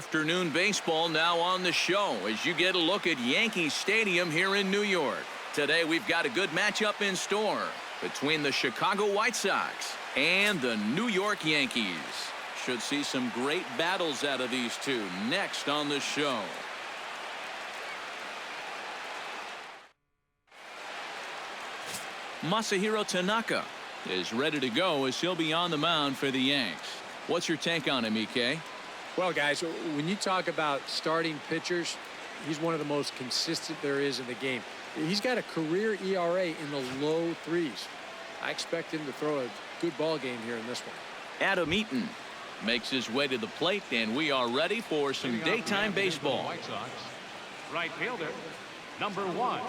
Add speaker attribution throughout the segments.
Speaker 1: Afternoon baseball now on the show as you get a look at Yankee Stadium here in New York. Today we've got a good matchup in store between the Chicago White Sox and the New York Yankees. Should see some great battles out of these two next on the show. Masahiro Tanaka is ready to go as he'll be on the mound for the Yanks. What's your take on him, EK?
Speaker 2: Well, guys, when you talk about starting pitchers, he's one of the most consistent there is in the game. He's got a career ERA in the low 3s. I expect him to throw a good ball game here in this one.
Speaker 1: Adam Eaton makes his way to the plate, and we are ready for some daytime baseball.
Speaker 3: White Sox, right fielder, number 1.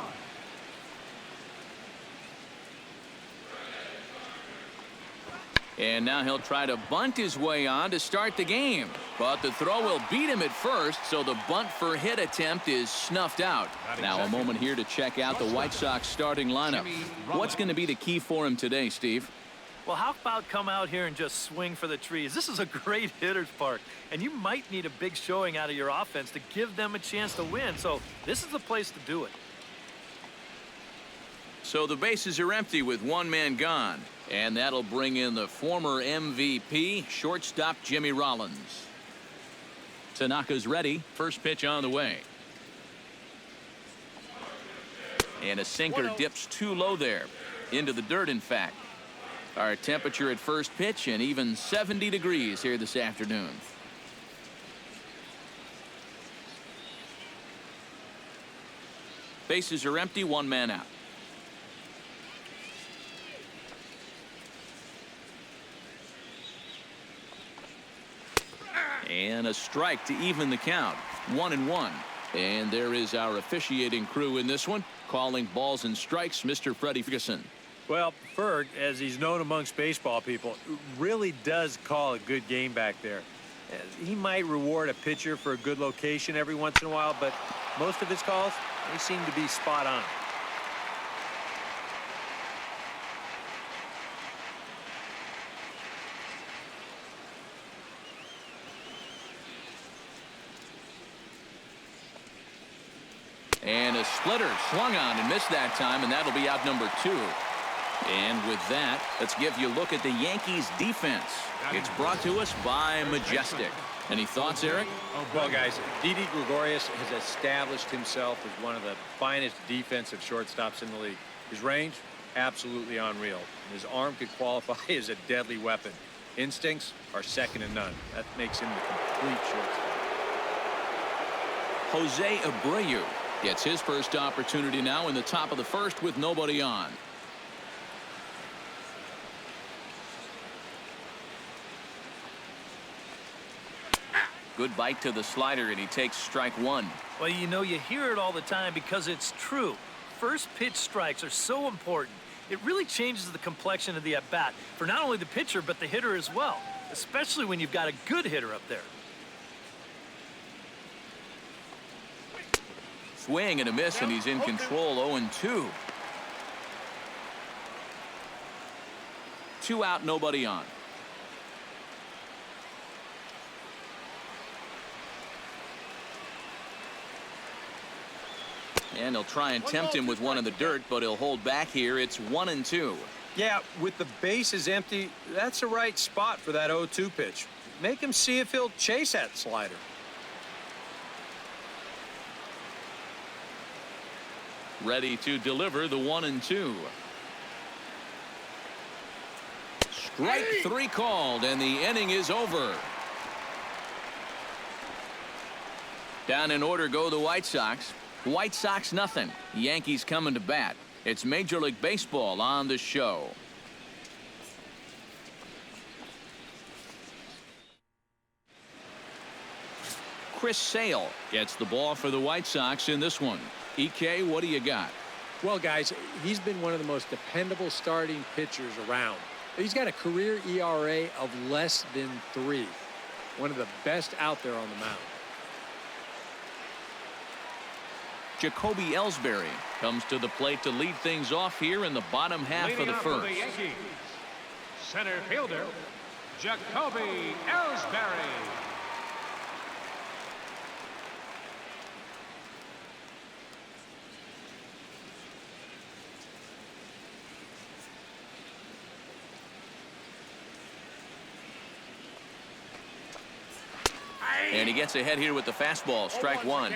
Speaker 1: And now he'll try to bunt his way on to start the game. But the throw will beat him at first, so the bunt for hit attempt is snuffed out. Now a moment here to check out the White Sox starting lineup. What's going to be the key for him today, Steve?
Speaker 4: Well, how about come out here and just swing for the trees? This is a great hitter's park, and you might need a big showing out of your offense to give them a chance to win. So this is the place to do it.
Speaker 1: So the bases are empty with one man gone. And that'll bring in the former MVP, shortstop Jimmy Rollins. Tanaka's ready. First pitch on the way. And a sinker dips too low there. Into the dirt, in fact. Our temperature at first pitch and even 70 degrees here this afternoon. Bases are empty, one man out. And a strike to even the count. 1-1. And there is our officiating crew in this one, calling balls and strikes, Mr. Freddie Ferguson.
Speaker 5: Well, Ferg, as he's known amongst baseball people, really does call a good game back there. He might reward a pitcher for a good location every once in a while, but most of his calls, they seem to be spot on.
Speaker 1: And a splitter swung on and missed that time, and that'll be out number 2. And with that, let's give you a look at the Yankees defense. It's brought to us by Majestic. Any thoughts, Eric?
Speaker 2: Well, guys, Didi Gregorius has established himself as one of the finest defensive shortstops in the league. His range, absolutely unreal. His arm could qualify as a deadly weapon. Instincts are second to none. That makes him the complete shortstop.
Speaker 1: Jose Abreu gets his first opportunity now in the top of the first with nobody on. Good bite to the slider, and he takes strike 1.
Speaker 4: Well, you know, you hear it all the time because it's true. First pitch strikes are so important. It really changes the complexion of the at-bat for not only the pitcher but the hitter as well, especially when you've got a good hitter up there.
Speaker 1: Swing and a miss, and he's in control. 0-2. 2 out, nobody on. And he'll try and tempt him with one in the dirt, but he'll hold back here. It's 1-2.
Speaker 5: Yeah, with the bases empty, that's the right spot for that 0-2 pitch. Make him see if he'll chase that slider.
Speaker 1: Ready to deliver the 1-2. Strike 3 called, and the inning is over. Down in order go the White Sox. White Sox nothing. Yankees coming to bat. It's Major League Baseball on the show. Chris Sale gets the ball for the White Sox in this one. EK, what do you got?
Speaker 2: Well, guys, he's been one of the most dependable starting pitchers around. He's got a career ERA of less than 3. One of the best out there on the mound.
Speaker 1: Jacoby Ellsbury comes to the plate to lead things off here in the bottom half of the first.
Speaker 3: The Yankees, center fielder, Jacoby Ellsbury.
Speaker 1: And he gets ahead here with the fastball. Strike one.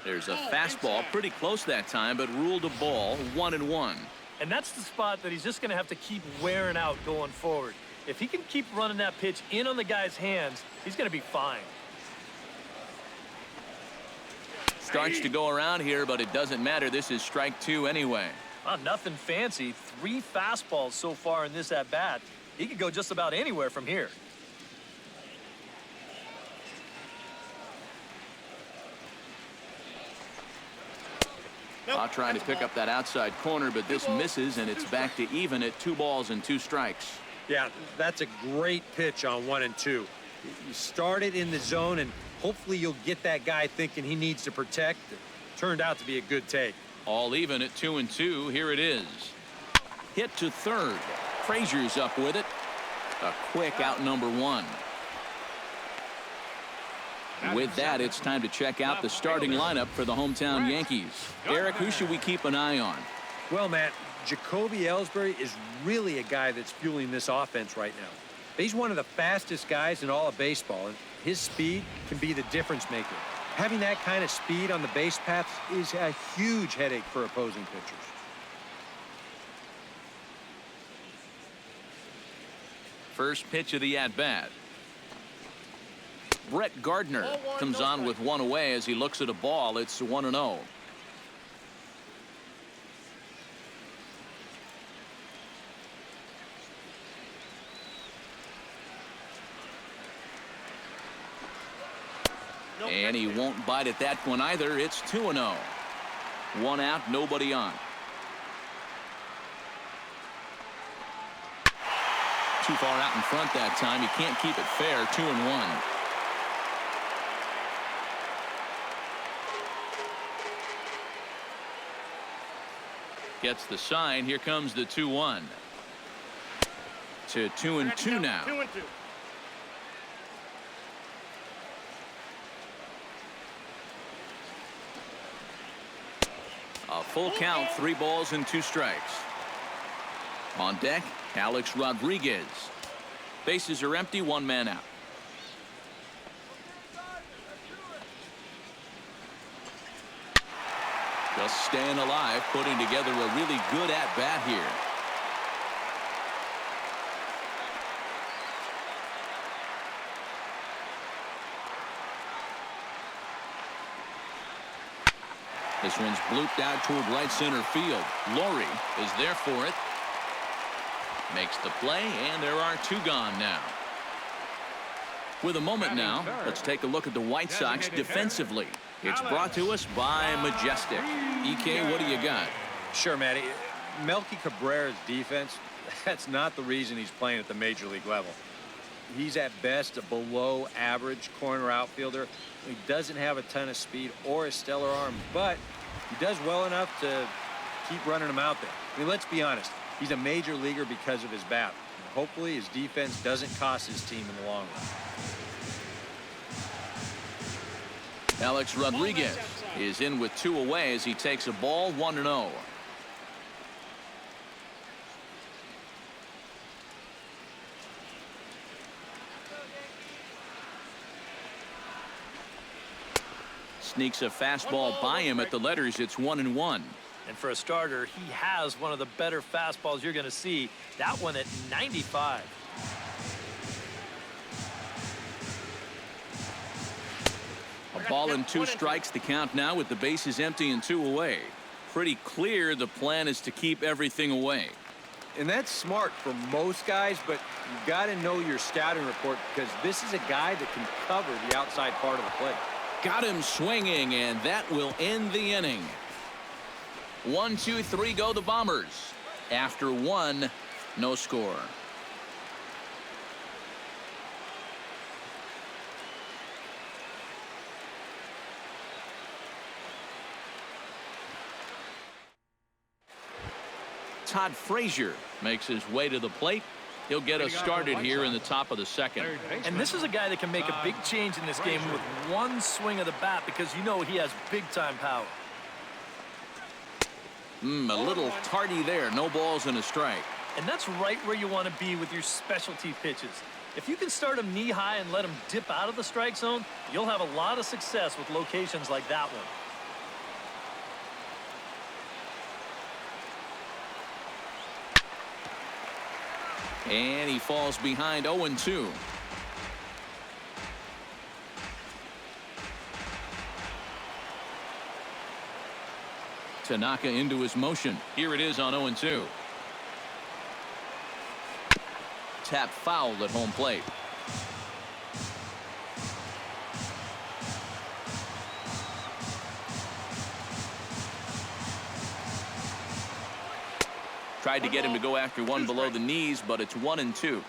Speaker 1: There's a fastball pretty close that time, but ruled a ball. 1-1.
Speaker 4: And that's the spot that he's just going to have to keep wearing out going forward. If he can keep running that pitch in on the guy's hands, he's going to be fine.
Speaker 1: Starts to go around here, but it doesn't matter. This is strike two anyway.
Speaker 4: Nothing fancy. 3 fastballs so far in this at-bat. He could go just about anywhere from here.
Speaker 1: Trying to pick up that outside corner, but this misses, and it's back to even at 2 balls and 2 strikes.
Speaker 5: Yeah, that's a great pitch on 1 and 2. You start it in the zone, and hopefully you'll get that guy thinking he needs to protect. It turned out to be a good take.
Speaker 1: All even at 2 and 2. Here it is. Hit to third. Frazier's up with it. A quick out number 1. With that, it's time to check out the starting lineup for the hometown Yankees. Eric, who should we keep an eye on?
Speaker 5: Well, Matt, Jacoby Ellsbury is really a guy that's fueling this offense right now. He's one of the fastest guys in all of baseball, and his speed can be the difference maker. Having that kind of speed on the base paths is a huge headache for opposing pitchers.
Speaker 1: First pitch of the at-bat. Brett Gardner comes on with 1 away as he looks at a ball. It's 1-0. And he won't bite at that one either. It's 2-0. 1 out, nobody on. Too far out in front that time. He can't keep it fair. 2-1. Gets the sign. Here comes the 2-1. To 2-2 now.
Speaker 3: 2-2.
Speaker 1: A full count, 3 balls and 2 strikes. On deck, Alex Rodriguez. Bases are empty, 1 man out. Just staying alive, putting together a really good at-bat here. This one's blooped out toward right center field. Laurie is there for it. Makes the play, and there are 2 gone now. With a moment now, let's take a look at the White Sox defensively. It's brought to us by Majestic. EK, what do you got?
Speaker 2: Sure, Matty. Melky Cabrera's defense, that's not the reason he's playing at the major league level. He's at best a below average corner outfielder. He doesn't have a ton of speed or a stellar arm, but he does well enough to keep running him out there. I mean, let's be honest. He's a major leaguer because of his bat. Hopefully his defense doesn't cost his team in the long run.
Speaker 1: Alex Rodriguez is in with 2 away as he takes a ball. 1-0. Sneaks a fastball by him at the letters. It's 1-1.
Speaker 4: And for a starter, he has one of the better fastballs you're going to see. That one at 95.
Speaker 1: A ball and 2 strikes to count now with the bases empty and 2 away. Pretty clear the plan is to keep everything away.
Speaker 2: And that's smart for most guys, but you've got to know your scouting report because this is a guy that can cover the outside part of the plate.
Speaker 1: Got him swinging, and that will end the inning. 1, 2, 3 go the Bombers. After 1, no score. Todd Frazier makes his way to the plate. He'll get us started here in the top of the second.
Speaker 4: And this is a guy that can make a big change in this game with one swing of the bat because you know he has big-time power.
Speaker 1: A little tardy there. No balls and a strike.
Speaker 4: And that's right where you want to be with your specialty pitches. If you can start him knee-high and let him dip out of the strike zone, you'll have a lot of success with locations like that one.
Speaker 1: And he falls behind 0-2. Tanaka into his motion. Here it is on 0-2. Tap fouled at home plate. Tried to get him to go after one below the knees, but it's 1-2.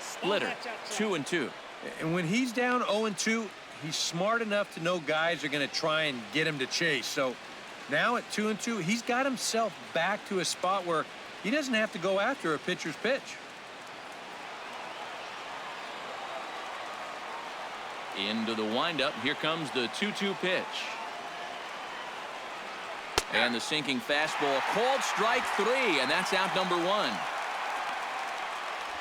Speaker 1: Splitter, 2-2.
Speaker 5: And when he's down 0-2, he's smart enough to know guys are going to try and get him to chase. So now at 2-2, he's got himself back to a spot where he doesn't have to go after a pitcher's pitch.
Speaker 1: Into the windup. Here comes the 2-2 pitch. And the sinking fastball called strike 3, and that's out number 1.
Speaker 4: Well,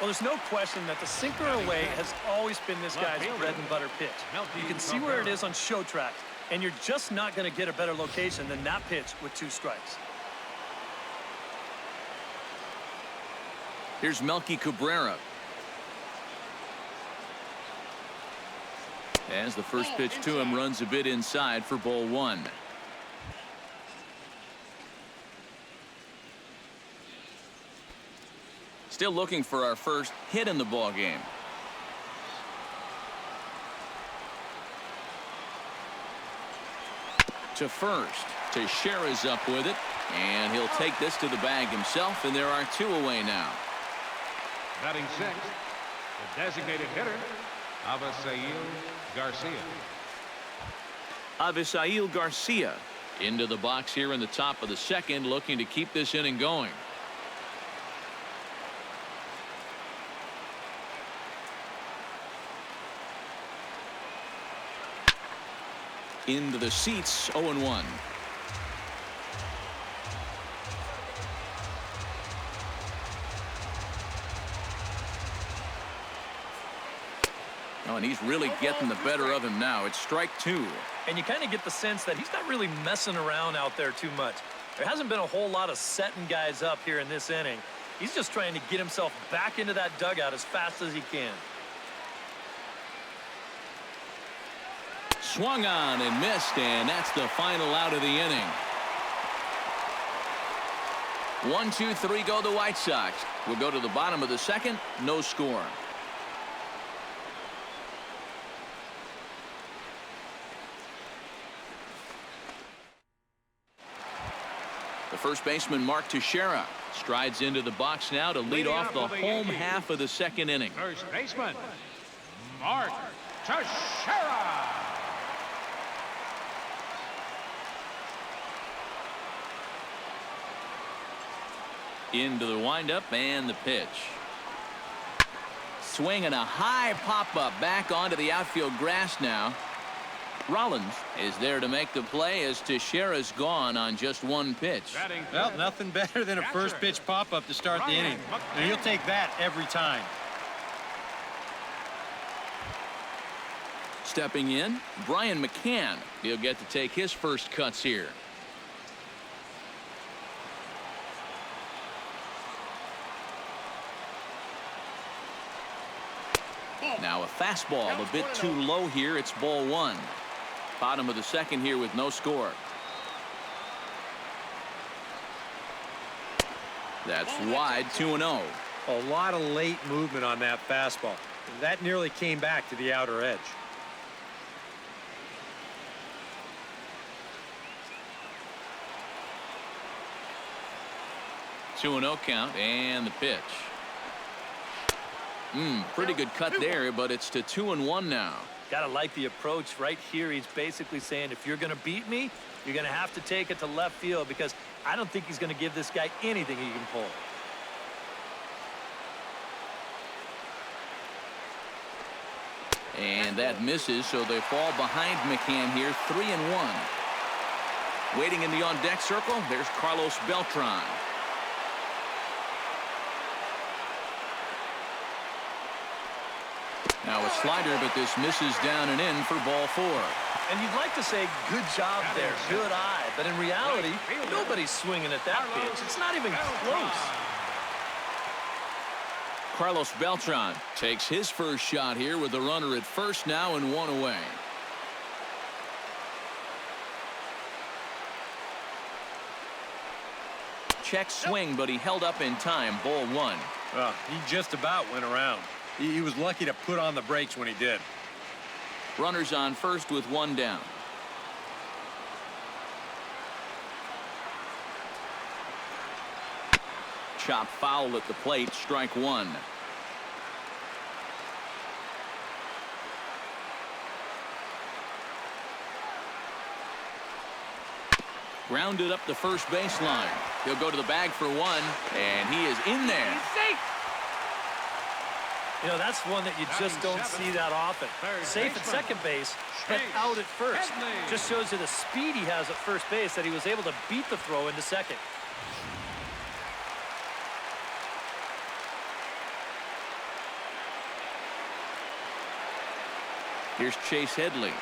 Speaker 4: there's no question that the sinker away has always been this guy's bread and butter pitch. You can see where it is on show tracks, and you're just not going to get a better location than that pitch with 2 strikes.
Speaker 1: Here's Melky Cabrera. As the first pitch to him runs a bit inside for ball 1. Still looking for our first hit in the ball game. To first. Teixeira's up with it, and he'll take this to the bag himself, and there are 2 away now.
Speaker 3: Batting sixth, the designated hitter, Avisail Garcia.
Speaker 1: Avisail Garcia into the box here in the top of the second, looking to keep this inning going. Into the seats, 0-1. Oh, and he's really getting the better of him now. It's strike 2.
Speaker 4: And you kind of get the sense that he's not really messing around out there too much. There hasn't been a whole lot of setting guys up here in this inning. He's just trying to get himself back into that dugout as fast as he can.
Speaker 1: Swung on and missed, and that's the final out of the inning. 1, 2, 3 go the White Sox. We'll go to the bottom of the second. No score. The first baseman, Mark Teixeira, strides into the box now to lead off the home half of the second inning.
Speaker 3: First baseman, Mark Teixeira.
Speaker 1: Into the windup and the pitch. Swinging a high pop-up back onto the outfield grass now. Rollins is there to make the play as Teixeira's gone on just 1 pitch.
Speaker 5: Well, nothing better than a first pitch pop-up to start the inning. And you'll take that every time.
Speaker 1: Stepping in, Brian McCann. He'll get to take his first cuts here. Now a fastball a bit too low here. It's ball 1. Bottom of the second here with no score. That's wide, 2-0.
Speaker 5: A lot of late movement on that fastball. That nearly came back to the outer edge.
Speaker 1: Two 2-0 count and the pitch. Pretty good cut there, but it's to 2-1 now.
Speaker 4: Gotta like the approach right here. He's basically saying, if you're gonna beat me, you're gonna have to take it to left field, because I don't think he's gonna give this guy anything he can pull.
Speaker 1: And that misses, so they fall behind McCann here, 3-1. Waiting in the on-deck circle, there's Carlos Beltran. Now a slider, but this misses down and in for ball 4.
Speaker 4: And you'd like to say, good job there, good eye. But in reality, nobody's swinging at that pitch. It's not even close.
Speaker 1: Carlos Beltran takes his first shot here with the runner at first now and 1 away. Check swing, but he held up in time. Ball 1.
Speaker 2: He just about went around. He was lucky to put on the brakes when he did.
Speaker 1: Runners on first with 1 down. Chop foul at the plate, strike 1. Grounded up the first baseline. He'll go to the bag for 1, and he is in there.
Speaker 4: You know, that's one that you just don't see that often. Safe at second base, but out at first. Just shows you the speed he has at first base, that he was able to beat the throw into second.
Speaker 1: Here's Chase Headley,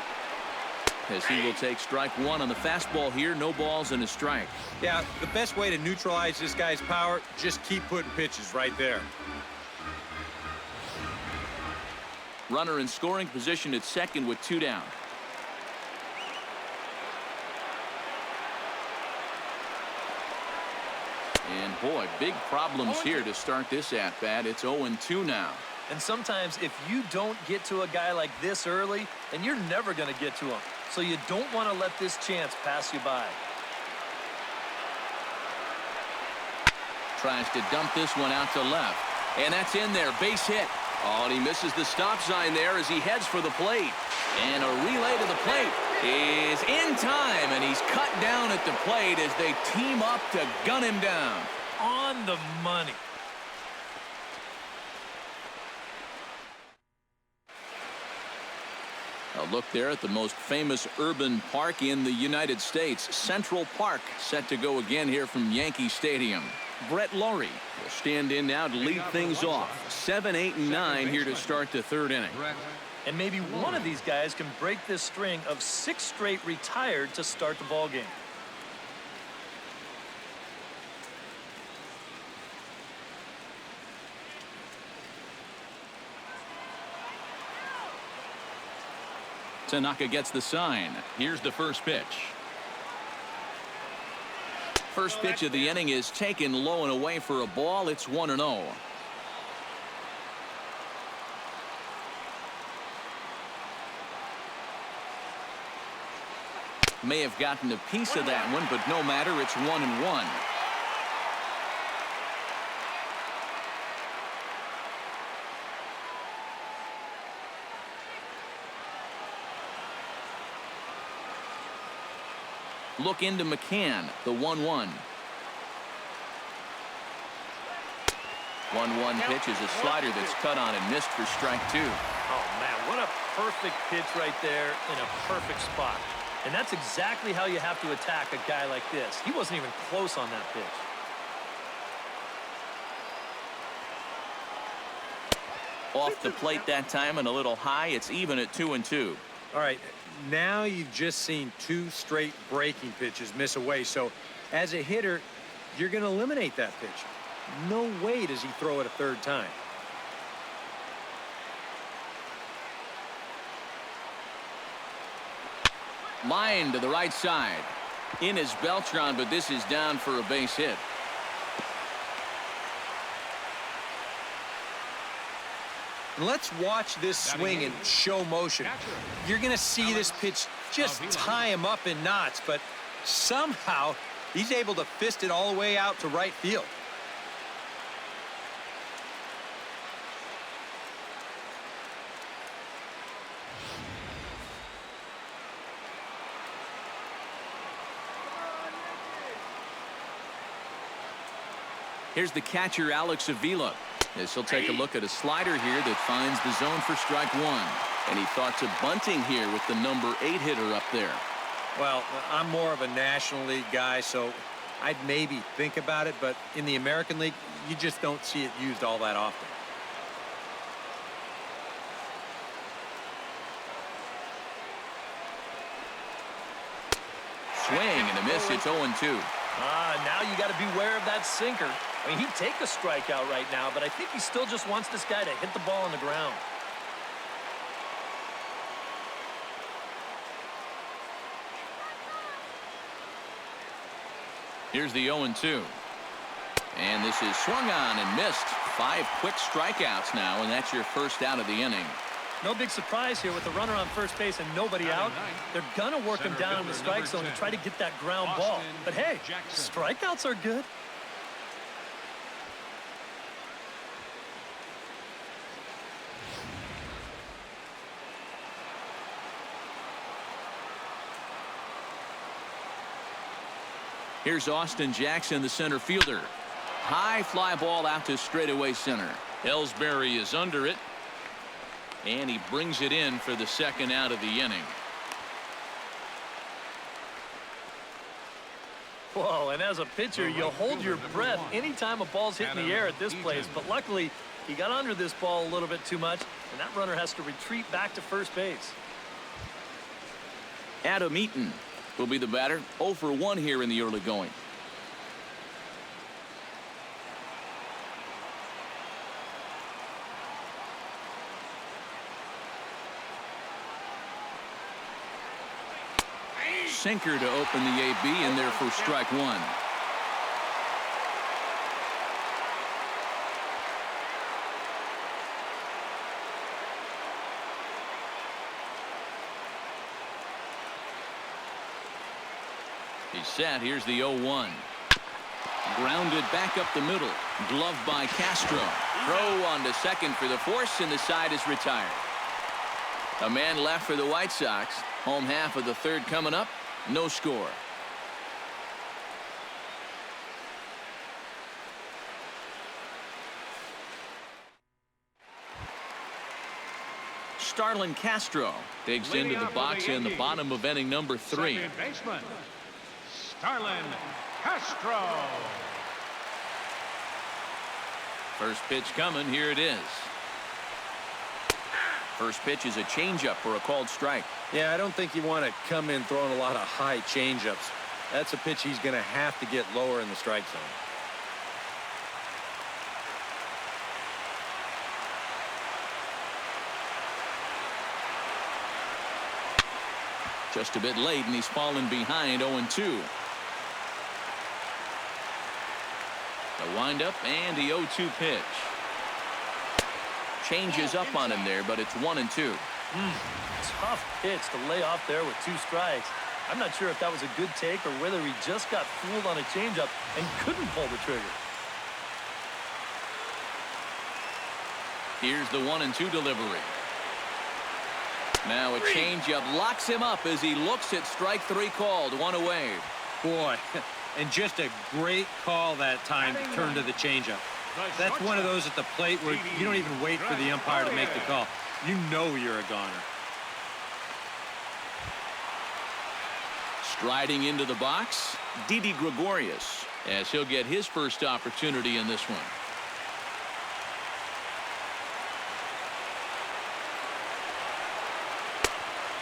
Speaker 1: as he will take strike 1 on the fastball here. No balls and a strike.
Speaker 2: Yeah, the best way to neutralize this guy's power, just keep putting pitches right there.
Speaker 1: Runner in scoring position at second with 2 down. And boy, big problems here to start this at-bat. It's 0-2 now.
Speaker 4: And sometimes if you don't get to a guy like this early, then you're never going to get to him. So you don't want to let this chance pass you by.
Speaker 1: Tries to dump this one out to left. And that's in there. Base hit. Oh, and he misses the stop sign there as he heads for the plate. And a relay to the plate is in time, and he's cut down at the plate as they team up to gun him down.
Speaker 4: On the money.
Speaker 1: A look there at the most famous urban park in the United States, Central Park, set to go again here from Yankee Stadium. Brett Laurie will stand in now to lead things off. 7, 8, and 9 here to start the 3rd inning.
Speaker 4: And maybe one of these guys can break this string of 6 straight retired to start the ball game.
Speaker 1: Tanaka gets the sign. Here's the first pitch. First pitch of the inning is taken low and away for a ball. It's 1-0. May have gotten a piece of that one, but no matter. It's 1-1. Look into McCann, the 1-1. 1-1 pitch is a slider that's cut on and missed for strike 2.
Speaker 4: Oh, man, what a perfect pitch right there in a perfect spot. And that's exactly how you have to attack a guy like this. He wasn't even close on that pitch.
Speaker 1: Off the plate that time and a little high. It's even at 2-2.
Speaker 2: All right, now you've just seen 2 straight breaking pitches miss away. So as a hitter, you're going to eliminate that pitch. No way does he throw it a 3rd time.
Speaker 1: Line to the right side. In is Beltran, but this is down for a base hit.
Speaker 2: And let's watch this swing in show motion. You're going to see this pitch just tie him up in knots, but somehow he's able to fist it all the way out to right field.
Speaker 1: Here's the catcher, Alex Avila. As he'll take a look at a slider here that finds the zone for strike one. And he thought to bunting here with the number 8 hitter up there.
Speaker 5: Well, I'm more of a National League guy, so I'd maybe think about it. But in the American League, you just don't see it used all that often.
Speaker 1: Swing and a miss. It's 0-2.
Speaker 4: Now you got to beware of that sinker. I mean, he'd take a strikeout right now, but I think he still just wants this guy to hit the ball on the ground.
Speaker 1: Here's the 0-2. And this is swung on and missed. 5 quick strikeouts now, and that's your first out of the inning.
Speaker 4: No big surprise here with the runner on first base and nobody out. They're going to work him down in the strike zone to try to get that ground ball. But hey, strikeouts are good.
Speaker 1: Here's Austin Jackson, the center fielder. High fly ball out to straightaway center. Ellsbury is under it. And he brings it in for the second out of the inning.
Speaker 4: Whoa, and as a pitcher, you'll hold your breath anytime a ball's hitting the air at this place. But luckily, he got under this ball a little bit too much, and that runner has to retreat back to first base.
Speaker 1: Adam Eaton will be the batter. 0 for 1 here in the early going. Sinker to open the AB, and there for strike one. He's set. Here's the 0-1. Grounded back up the middle. Gloved by Castro. Throw on to second for the force, and the side is retired. A man left for the White Sox. Home half of the third coming up. No score. Starlin Castro digs into the box in the bottom of inning number 3.
Speaker 3: Second baseman, Starlin Castro.
Speaker 1: First pitch coming. Here it is. First pitch is a changeup for a called strike.
Speaker 5: Yeah, I don't think you want to come in throwing a lot of high changeups. That's a pitch he's going to have to get lower in the strike zone.
Speaker 1: Just a bit late, and he's fallen behind 0-2. The windup and the 0-2 pitch. Changes up on him there, but it's 1-2.
Speaker 4: Tough pitch to lay off there with 2 strikes. I'm not sure if that was a good take or whether he just got fooled on a changeup and couldn't pull the trigger.
Speaker 1: Here's the 1-2 delivery. Now a changeup locks him up as he looks at strike 3 called. 1 away.
Speaker 5: Boy, and just a great call that time to turn to the changeup. That's one of those at the plate where you don't even wait for the umpire to make the call. You know you're a goner.
Speaker 1: Striding into the box, Didi Gregorius, as he'll get his first opportunity in this one.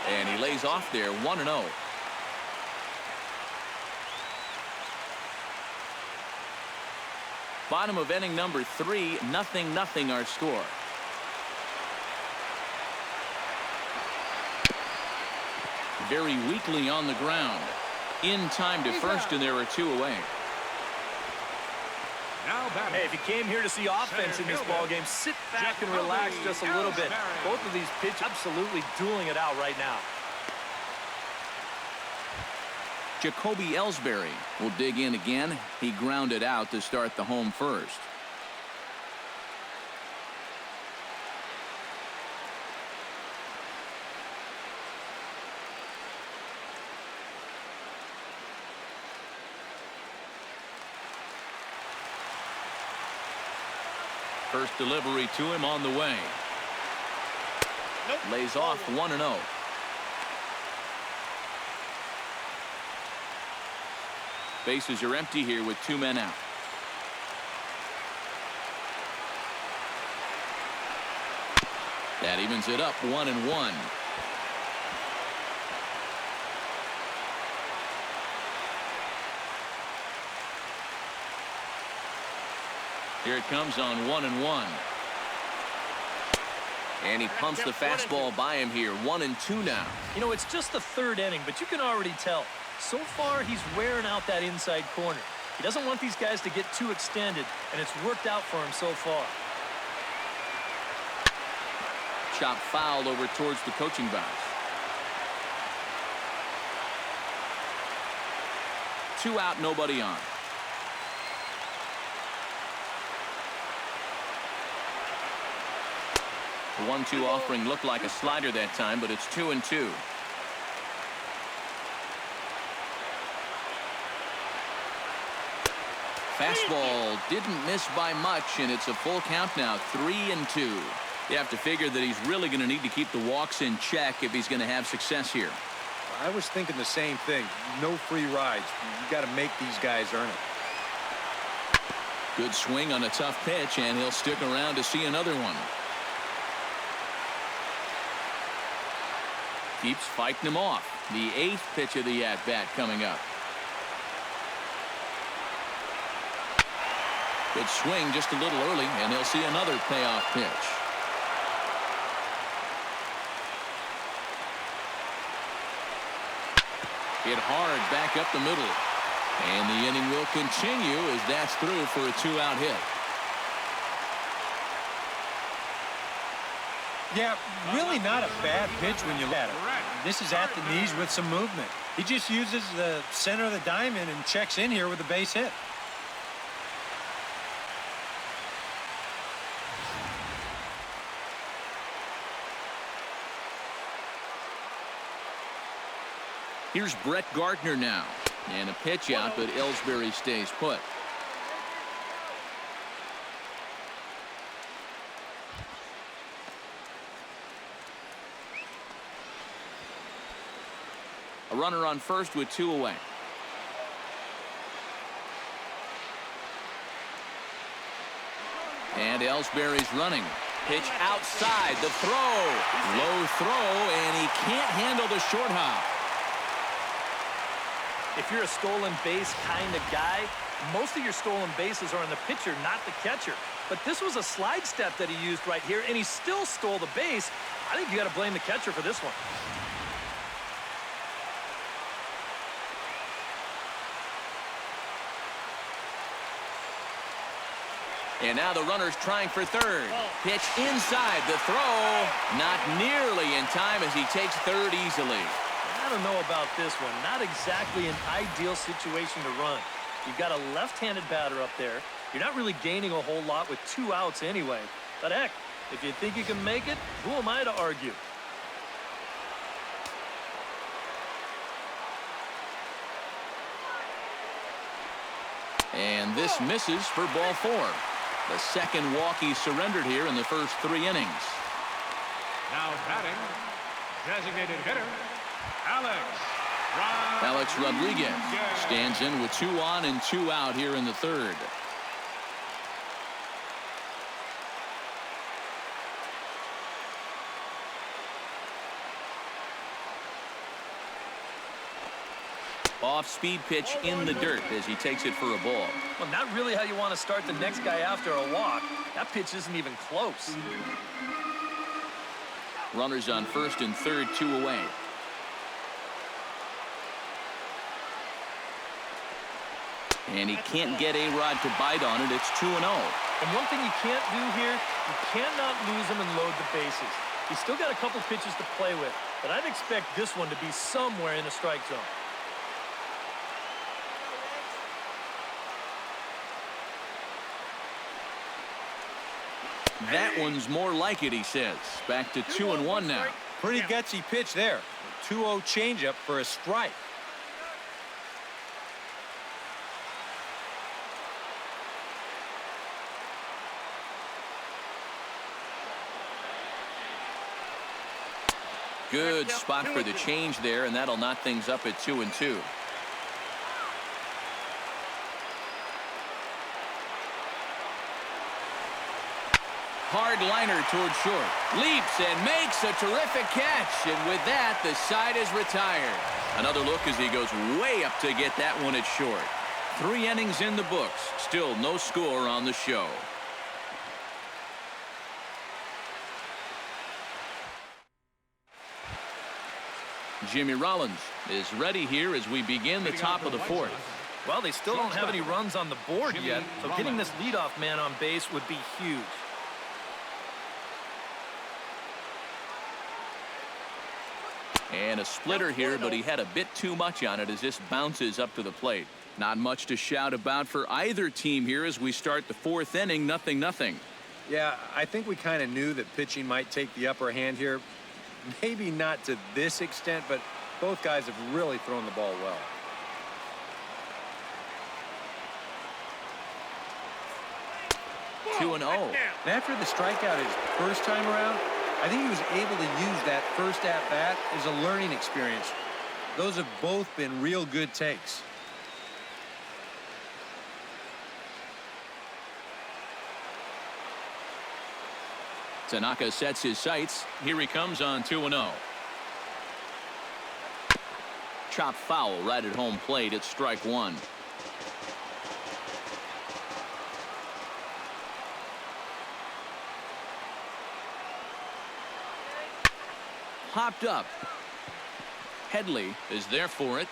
Speaker 1: And he lays off there, 1-0. Bottom of inning number 3, 0-0 our score. Very weakly on the ground. In time to first, and there are 2 away.
Speaker 4: Hey, if you came here to see offense in this ballgame, sit back and relax just a little bit. Both of these pitchers absolutely dueling it out right now.
Speaker 1: Jacoby Ellsbury will dig in again. He grounded out to start the home first. First delivery to him on the way. Lays off 1-0. Bases are empty here with 2 men out. That evens it up 1-1. Here it comes on 1-1. And he pumps the fastball by him here. 1-2 now.
Speaker 4: You know, it's just the third inning, but you can already tell. So far, he's wearing out that inside corner. He doesn't want these guys to get too extended, and it's worked out for him so far.
Speaker 1: Chop fouled over towards the coaching box. 2 out, nobody on. The 1-2 offering looked like a slider that time, but it's 2-2. Fastball didn't miss by much, and it's a full count now, 3-2. You have to figure that he's really going to need to keep the walks in check if he's going to have success here.
Speaker 2: I was thinking the same thing. No free rides. You got to make these guys earn it.
Speaker 1: Good swing on a tough pitch, and he'll stick around to see another one. Keeps fighting him off. The 8th pitch of the at-bat coming up. Good swing just a little early, and he'll see another payoff pitch. Hit hard back up the middle. And the inning will continue as that's through for a 2-out hit.
Speaker 5: Yeah, really not a bad pitch when you look at it. This is at the knees with some movement. He just uses the center of the diamond and checks in here with a base hit.
Speaker 1: Here's Brett Gardner now. And a pitch out, but Ellsbury stays put. A runner on first with 2 away. And Ellsbury's running. Pitch outside. The throw. Low throw, and he can't handle the short hop.
Speaker 4: If you're a stolen base kind of guy, most of your stolen bases are on the pitcher, not the catcher. But this was a slide step that he used right here, and he still stole the base. I think you got to blame the catcher for this one.
Speaker 1: And now the runner's trying for third. Pitch inside. The throw not nearly in time as he takes third easily.
Speaker 4: I don't know about this one. Not exactly an ideal situation to run. You've got a left-handed batter up there. You're not really gaining a whole lot with 2 outs anyway. But heck, if you think you can make it, who am I to argue?
Speaker 1: And this misses for ball 4. The second walk he surrendered here in the first 3 innings.
Speaker 3: Now batting, designated hitter,
Speaker 1: Alex Rodriguez stands in with 2 on and 2 out here in the third. Off-speed pitch in the dirt as he takes it for a ball.
Speaker 4: Well, not really how you want to start the next guy after a walk. That pitch isn't even close.
Speaker 1: Runners on first and third, 2 away. And he can't get A-Rod to bite on it. It's 2-0.
Speaker 4: And one thing you can't do here, you cannot lose him and load the bases. He's still got a couple pitches to play with, but I'd expect this one to be somewhere in the strike zone.
Speaker 1: That one's more like it, he says. Back to 2-1 now.
Speaker 5: Pretty gutsy pitch there. 2-0 changeup for a strike.
Speaker 1: Good spot for the change there, and that'll knock things up at 2-2. Hard liner toward short. Leaps and makes a terrific catch. And with that, the side is retired. Another look as he goes way up to get that one at short. 3 innings in the books. Still no score on the show. Jimmy Rollins is ready here as we begin the top of the 4th.
Speaker 4: Well, they still don't have any runs on the board yet, so getting this leadoff man on base would be huge.
Speaker 1: And a splitter here, but he had a bit too much on it as this bounces up to the plate. Not much to shout about for either team here as we start the 4th inning, 0-0.
Speaker 2: Yeah, I think we kind of knew that pitching might take the upper hand here. Maybe not to this extent, but both guys have really thrown the ball well.
Speaker 1: Two and 0.
Speaker 2: And after the strikeout his first time around, I think he was able to use that first at-bat as a learning experience. Those have both been real good takes.
Speaker 1: Tanaka sets his sights. Here he comes on 2-0. Chop foul right at home plate. It's strike 1. Popped up. Headley is there for it.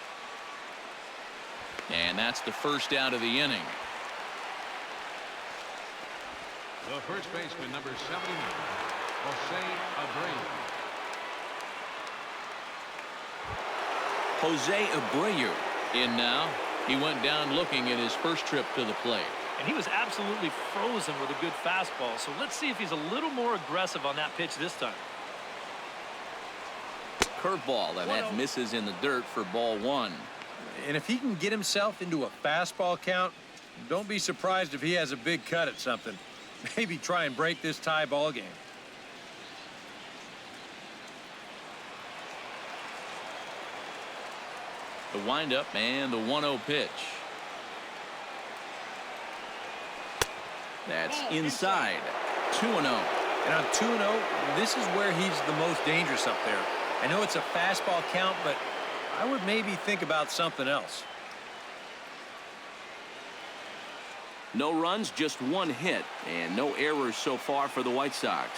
Speaker 1: And that's the first out of the inning.
Speaker 3: The first baseman, number 79, Jose Abreu.
Speaker 1: Jose Abreu in now. He went down looking at his first trip to the plate.
Speaker 4: And he was absolutely frozen with a good fastball, so let's see if he's a little more aggressive on that pitch this time.
Speaker 1: Curveball, and that misses in the dirt for ball 1.
Speaker 2: And if he can get himself into a fastball count, don't be surprised if he has a big cut at something. Maybe try and break this tie ball game.
Speaker 1: The windup and the 1-0 pitch. That's inside. 2-0.
Speaker 2: And on 2-0, this is where he's the most dangerous up there. I know it's a fastball count, but I would maybe think about something else.
Speaker 1: No runs, just 1 hit, and no errors so far for the White Sox.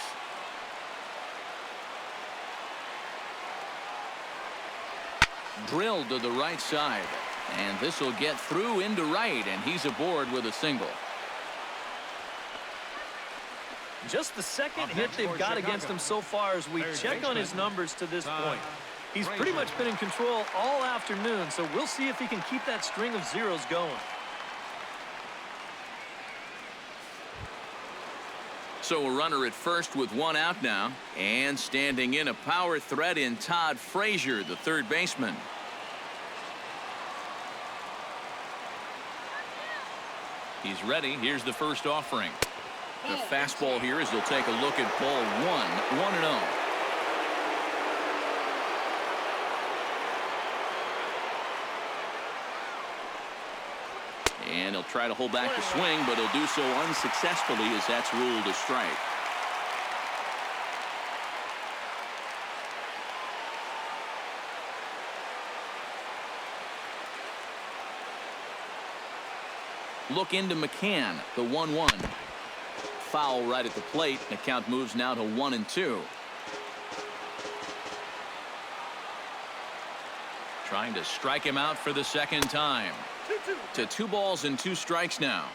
Speaker 1: Drilled to the right side, and this will get through into right, and he's aboard with a single.
Speaker 4: Just the second hit they've got against him so far as we check on his numbers to this point. He's pretty much been in control all afternoon, so we'll see if he can keep that string of zeros going.
Speaker 1: So a runner at first with 1 out now, and standing in a power threat in Todd Frazier, the third baseman. He's ready. Here's the first offering. The fastball here as they'll take a look at ball 1, 1-0. And he'll try to hold back the swing, but he'll do so unsuccessfully as that's ruled a strike. Look into McCann, the 1-1. Foul right at the plate. The count moves now to 1-2. Trying to strike him out for the second time. To 2 balls and 2 strikes now.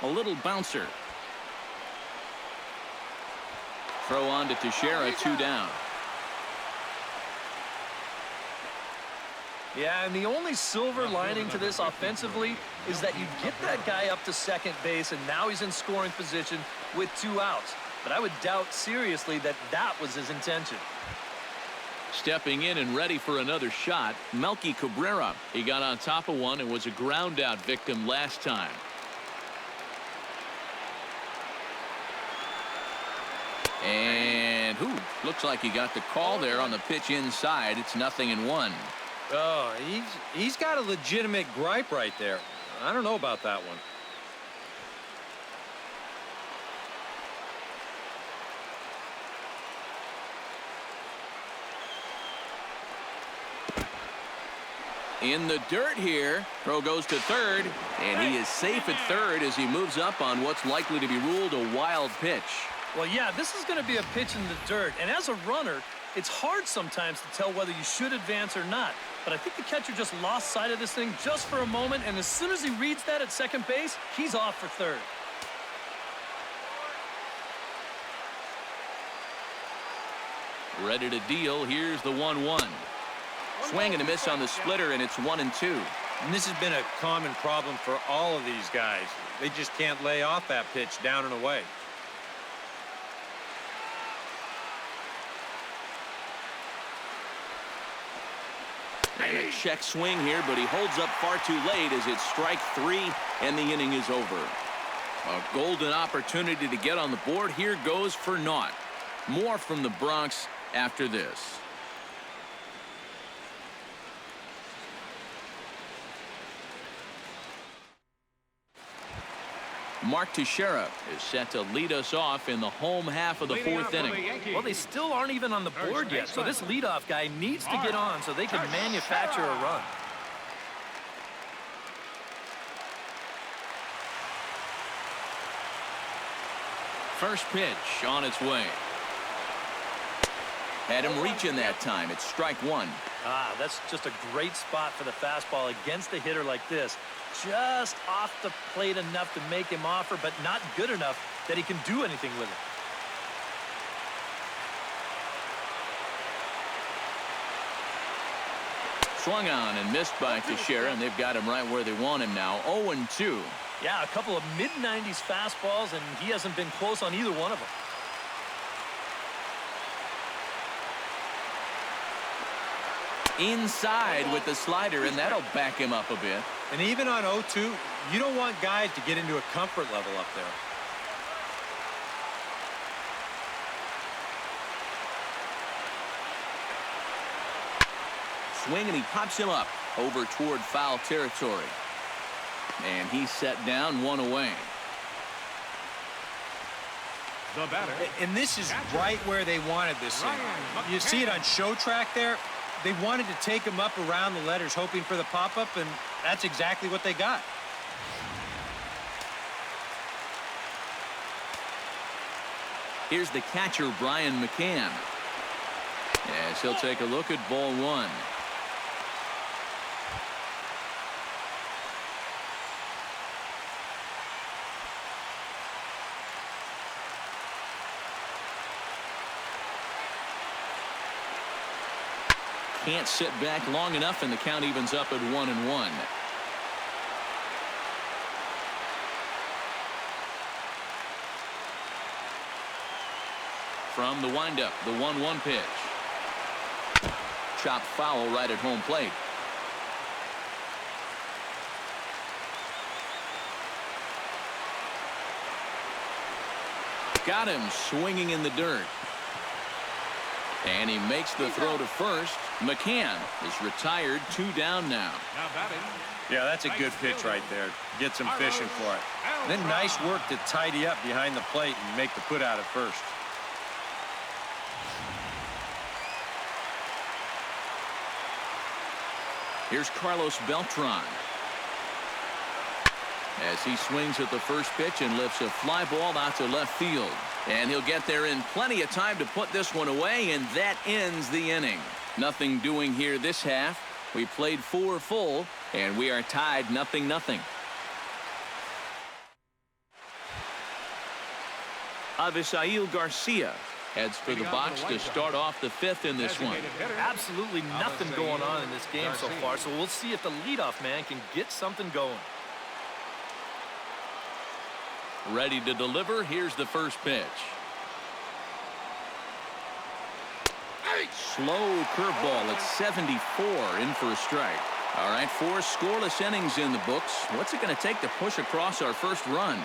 Speaker 1: A little bouncer. Throw on to Teixeira, 2 down.
Speaker 4: Yeah, and the only silver lining to this offensively is that you get that guy up to second base, and now he's in scoring position with 2 outs. But I would doubt seriously that that was his intention.
Speaker 1: Stepping in and ready for another shot, Melky Cabrera. He got on top of one and was a ground out victim last time. And looks like he got the call there on the pitch inside. It's 0-1.
Speaker 2: Oh, he's got a legitimate gripe right there. I don't know about that one.
Speaker 1: In the dirt here. Throw goes to third, and he is safe at third as he moves up on what's likely to be ruled a wild pitch.
Speaker 4: Well, yeah, this is going to be a pitch in the dirt, and as a runner, it's hard sometimes to tell whether you should advance or not. But I think the catcher just lost sight of this thing just for a moment, and as soon as he reads that at second base, he's off for third.
Speaker 1: Ready to deal. Here's the 1-1. Swing and a miss on the splitter, and it's 1-2.
Speaker 2: And this has been a common problem for all of these guys. They just can't lay off that pitch down and away.
Speaker 1: And a check swing here, but he holds up far too late as it's strike 3, and the inning is over. A golden opportunity to get on the board here goes for naught. More from the Bronx after this. Mark Teixeira is set to lead us off in the home half of the fourth inning.
Speaker 4: Well, they still aren't even on the board yet, so this leadoff guy needs to get on so they can manufacture a run.
Speaker 1: First pitch on its way. Had him reaching that time. It's strike 1.
Speaker 4: Ah, that's just a great spot for the fastball against a hitter like this. Just off the plate enough to make him offer, but not good enough that he can do anything with it.
Speaker 1: Swung on and missed by Teixeira, and they've got him right where they want him now. 0-2.
Speaker 4: Yeah, a couple of mid-90s fastballs, and he hasn't been close on either one of them.
Speaker 1: Inside with the slider, and that'll back him up a bit.
Speaker 2: And even on 0-2, you don't want guys to get into a comfort level up there.
Speaker 1: Swing, and he pops him up over toward foul territory. And he's set down, 1 away.
Speaker 3: The batter.
Speaker 2: And this is right where they wanted this thing. You see it on show track there. They wanted to take him up around the letters, hoping for the pop-up, and that's exactly what they got.
Speaker 1: Here's the catcher, Brian McCann. As he'll take a look at ball 1. Can't sit back long enough, and the count evens up at 1-1. From the windup, the 1-1 pitch. Chopped foul right at home plate. Got him swinging in the dirt. And he makes the throw to first. McCann is retired, 2 down now.
Speaker 3: Now batting.
Speaker 2: Yeah, that's a good pitch right there. Gets him fishing for it. And then nice work to tidy up behind the plate and make the put out at first.
Speaker 1: Here's Carlos Beltran. As he swings at the first pitch and lifts a fly ball out to left field. And he'll get there in plenty of time to put this one away, and that ends the inning. Nothing doing here this half. We played 4 full, and we are tied 0-0. Avisail Garcia heads for the box to start off the 5th in this one.
Speaker 4: Absolutely nothing going on in this game so far, so we'll see if the leadoff man can get something going.
Speaker 1: Ready to deliver. Here's the first pitch. Slow curveball at 74, in for a strike. All right, 4 scoreless innings in the books. What's it going to take to push across our first run?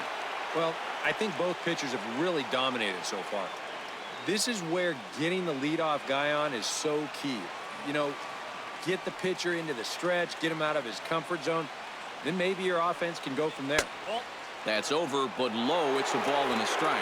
Speaker 2: Well, I think both pitchers have really dominated so far. This is where getting the leadoff guy on is so key. You know, get the pitcher into the stretch, get him out of his comfort zone, then maybe your offense can go from there.
Speaker 1: That's over, but low. It's a ball and a strike.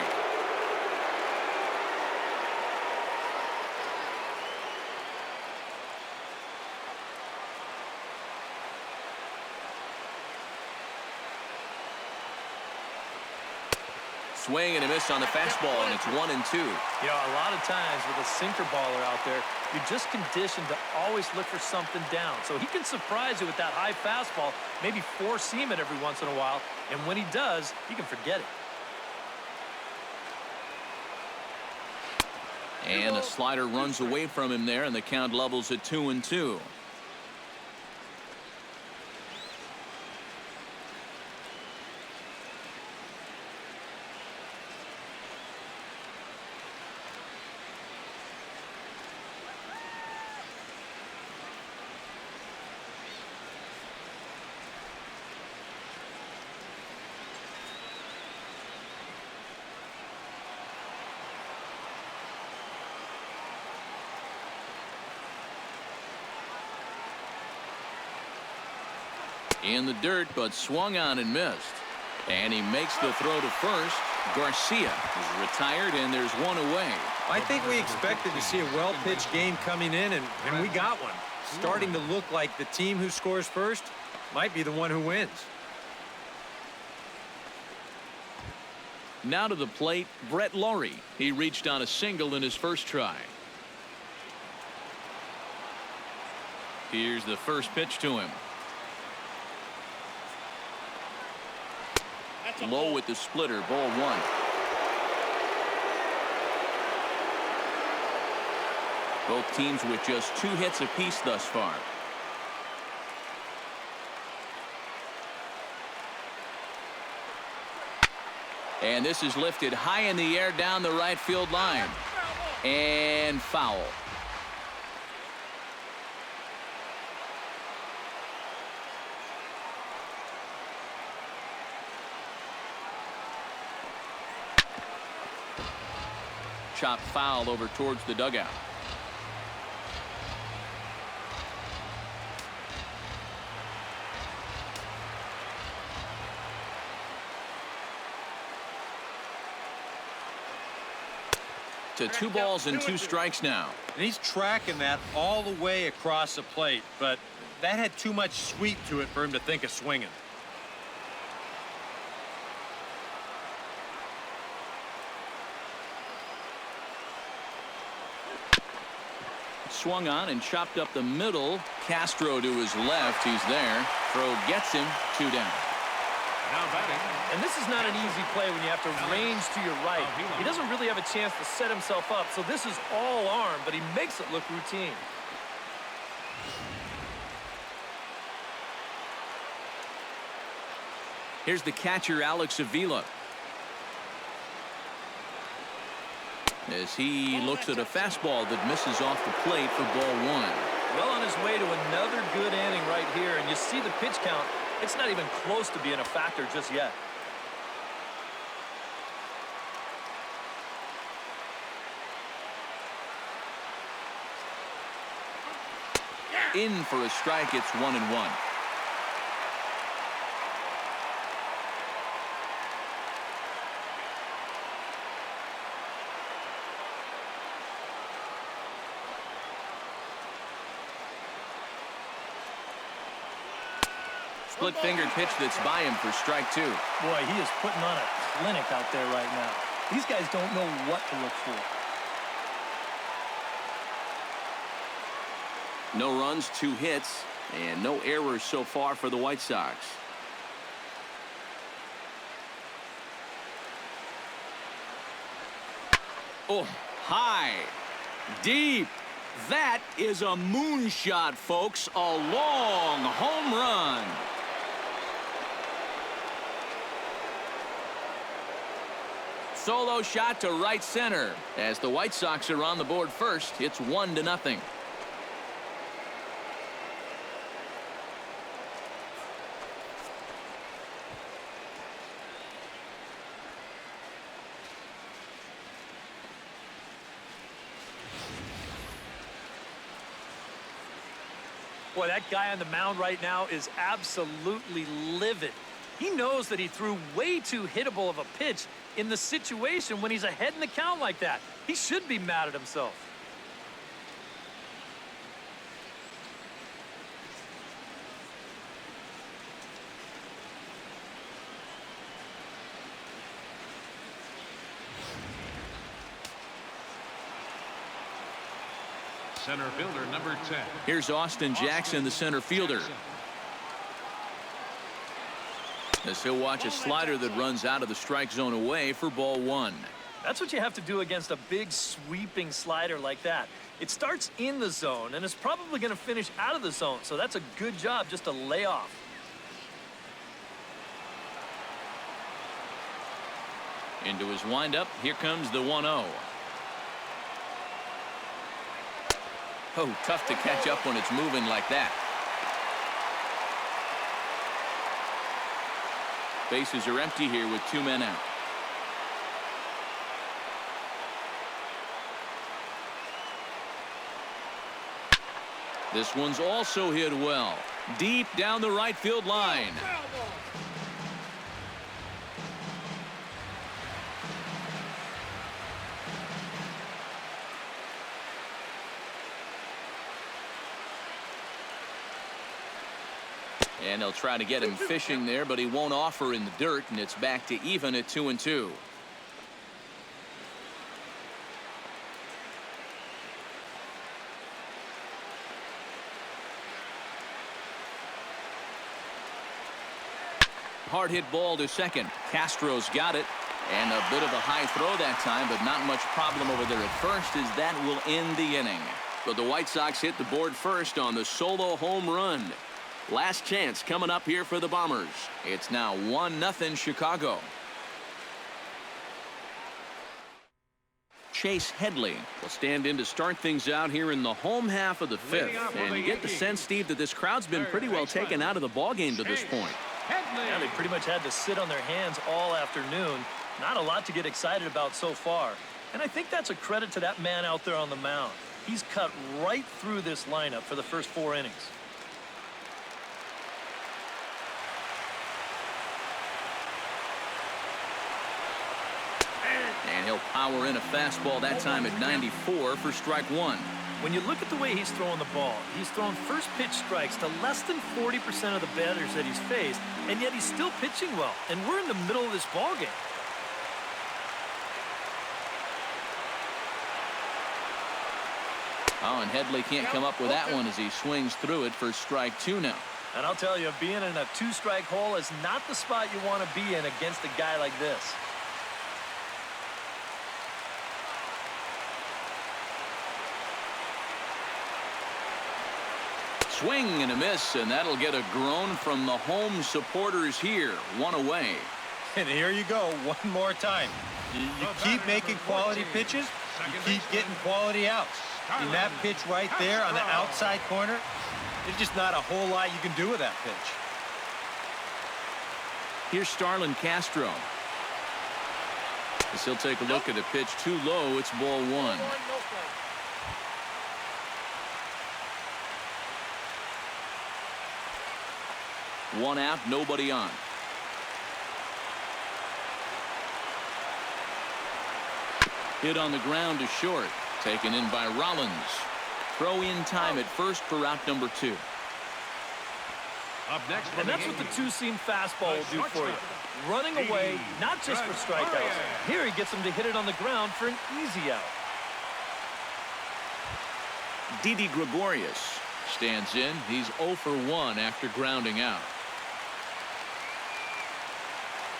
Speaker 1: Swing and a miss on the fastball, and it's 1-2.
Speaker 4: You know, a lot of times with a sinker baller out there, you're just conditioned to always look for something down. So he can surprise you with that high fastball, maybe four-seam it every once in a while, and when he does, you can forget it.
Speaker 1: And a slider runs away from him there, and the count levels at 2-2. In the dirt, but swung on and missed. And he makes the throw to first. Garcia is retired, and there's one away.
Speaker 2: I think we expected to see a well-pitched game coming in, and we got one. Starting to look like the team who scores first might be the one who wins.
Speaker 1: Now to the plate, Brett Laurie. He reached on a single in his first try. Here's the first pitch to him. Low with the splitter, ball 1. Both teams with just 2 hits apiece thus far. And this is lifted high in the air down the right field line. And foul. Chopped foul over towards the dugout. To 2 balls and 2 strikes now.
Speaker 2: And he's tracking that all the way across the plate, but that had too much sweep to it for him to think of swinging.
Speaker 1: Swung on and chopped up the middle. Castro to his left. He's there. Throw gets him. 2 down.
Speaker 3: Now batting.
Speaker 4: And this is not an easy play when you have to range to your right. He doesn't really have a chance to set himself up, so this is all arm, but he makes it look routine.
Speaker 1: Here's the catcher, Alex Avila. As he looks at a fastball that misses off the plate for ball 1.
Speaker 4: Well on his way to another good inning right here, and you see the pitch count. It's not even close to being a factor just yet.
Speaker 1: In for a strike. It's 1-1. Split-fingered pitch that's by him for strike 2.
Speaker 4: Boy, he is putting on a clinic out there right now. These guys don't know what to look for.
Speaker 1: No runs, 2 hits, and no errors so far for the White Sox. Oh, high, deep. That is a moonshot, folks. A long home run. solo shot to right center. As the White Sox are on the board first, it's 1-0.
Speaker 4: Boy, that guy on the mound right now is absolutely livid. He knows that he threw way too hittable of a pitch in the situation when he's ahead in the count like that. He should be mad at himself.
Speaker 3: Center fielder, number 10.
Speaker 1: Here's Austin Jackson, the center fielder. As he'll watch a slider that runs out of the strike zone away for ball 1.
Speaker 4: That's what you have to do against a big sweeping slider like that. It starts in the zone and is probably going to finish out of the zone, so that's a good job just to lay off.
Speaker 1: Into his windup, here comes the 1-0. Oh, tough to catch up when it's moving like that. Bases are empty here with 2 men out. This one's also hit well. Deep down the right field line. And they'll try to get him fishing there, but he won't offer in the dirt, and it's back to even at 2-2. Hard hit ball to second. Castro's got it. And a bit of a high throw that time, but not much problem over there at first, as that will end the inning. But the White Sox hit the board first on the solo home run. Last chance coming up here for the Bombers. It's now 1-0 Chicago. Chase Headley will stand in to start things out here in the home half of the 5th. And you get the sense, Steve, that this crowd's been pretty well taken out of the ballgame to this point.
Speaker 4: Yeah, they pretty much had to sit on their hands all afternoon. Not a lot to get excited about so far. And I think that's a credit to that man out there on the mound. He's cut right through this lineup for the first 4 innings.
Speaker 1: And he'll power in a fastball that time at 94 for strike 1.
Speaker 4: When you look at the way he's throwing the ball, he's thrown first pitch strikes to less than 40% of the batters that he's faced, and yet he's still pitching well. And we're in the middle of this ball game.
Speaker 1: Oh, and Headley can't come up with that one as he swings through it for strike 2 now.
Speaker 4: And I'll tell you, being in a 2-strike hole is not the spot you want to be in against a guy like this.
Speaker 1: Swing and a miss, and that'll get a groan from the home supporters here. 1 away.
Speaker 5: And here you go, one more time. You keep making quality pitches, you keep getting quality outs. And that pitch right there on the outside corner, there's just not a whole lot you can do with that pitch.
Speaker 1: Here's Starlin Castro. As he'll take a look at a pitch too low, it's ball 1. One out, nobody on. Hit on the ground to short. Taken in by Rollins. Throw in time at first for out number 2.
Speaker 3: Up next,
Speaker 4: and that's what the 2-seam fastball will do for you. Running away, not just for strikeouts. Here he gets him to hit it on the ground for an easy out.
Speaker 1: Didi Gregorius stands in. He's 0 for 1 after grounding out.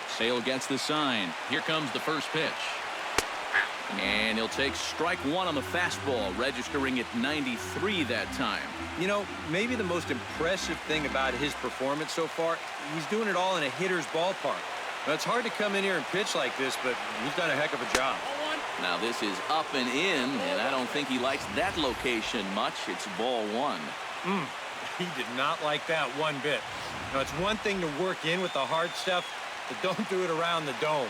Speaker 1: Sale gets the sign. Here comes the first pitch. And he'll take strike 1 on the fastball, registering at 93 that time.
Speaker 5: You know, maybe the most impressive thing about his performance so far, he's doing it all in a hitter's ballpark. It's hard to come in here and pitch like this, but he's done a heck of a job.
Speaker 1: Now this is up and in, and I don't think he likes that location much. It's ball one.
Speaker 2: He did not like that one bit. Now, it's one thing to work in with the hard stuff, but don't do it around the dome.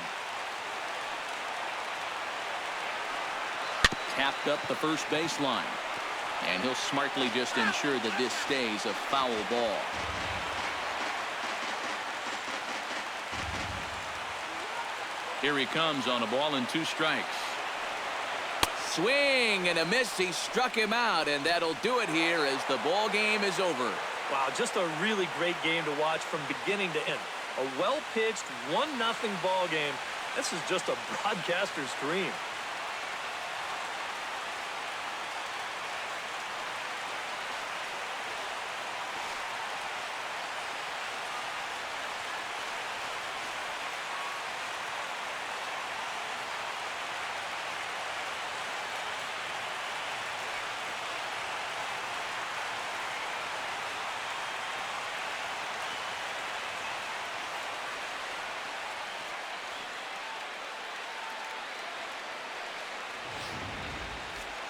Speaker 1: Tapped up the first baseline. And he'll smartly just ensure that this stays a foul ball. Here he comes on a ball and 2 strikes. Swing and a miss. He struck him out, and that'll do it here as the ball game is over.
Speaker 4: Wow, just a really great game to watch from beginning to end. A well-pitched 1-0 ball game. This is just a broadcaster's dream.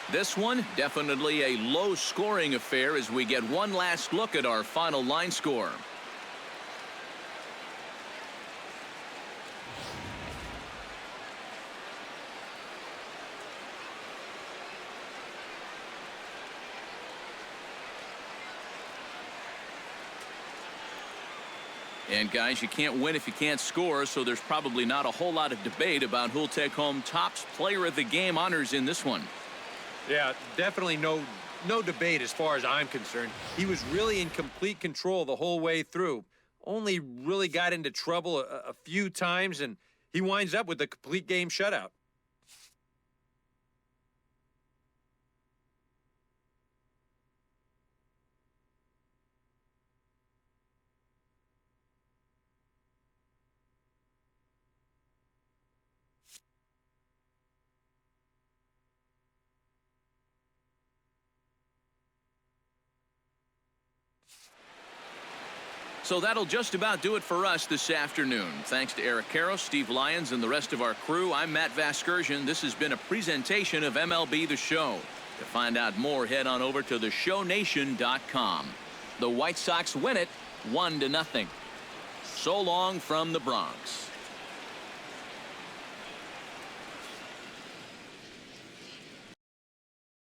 Speaker 1: This one, definitely a low-scoring affair as we get one last look at our final line score. And guys, you can't win if you can't score, so there's probably not a whole lot of debate about who'll take home Topps Player of the Game honors in this one.
Speaker 2: Yeah, definitely no debate as far as I'm concerned. He was really in complete control the whole way through. Only really got into trouble a few times, and he winds up with a complete game shutout.
Speaker 1: So that'll just about do it for us this afternoon. Thanks to Eric Karros, Steve Lyons, and the rest of our crew. I'm Matt Vasgersian. This has been a presentation of MLB The Show. To find out more, head on over to theshownation.com. The White Sox win it 1-0. So long from the Bronx.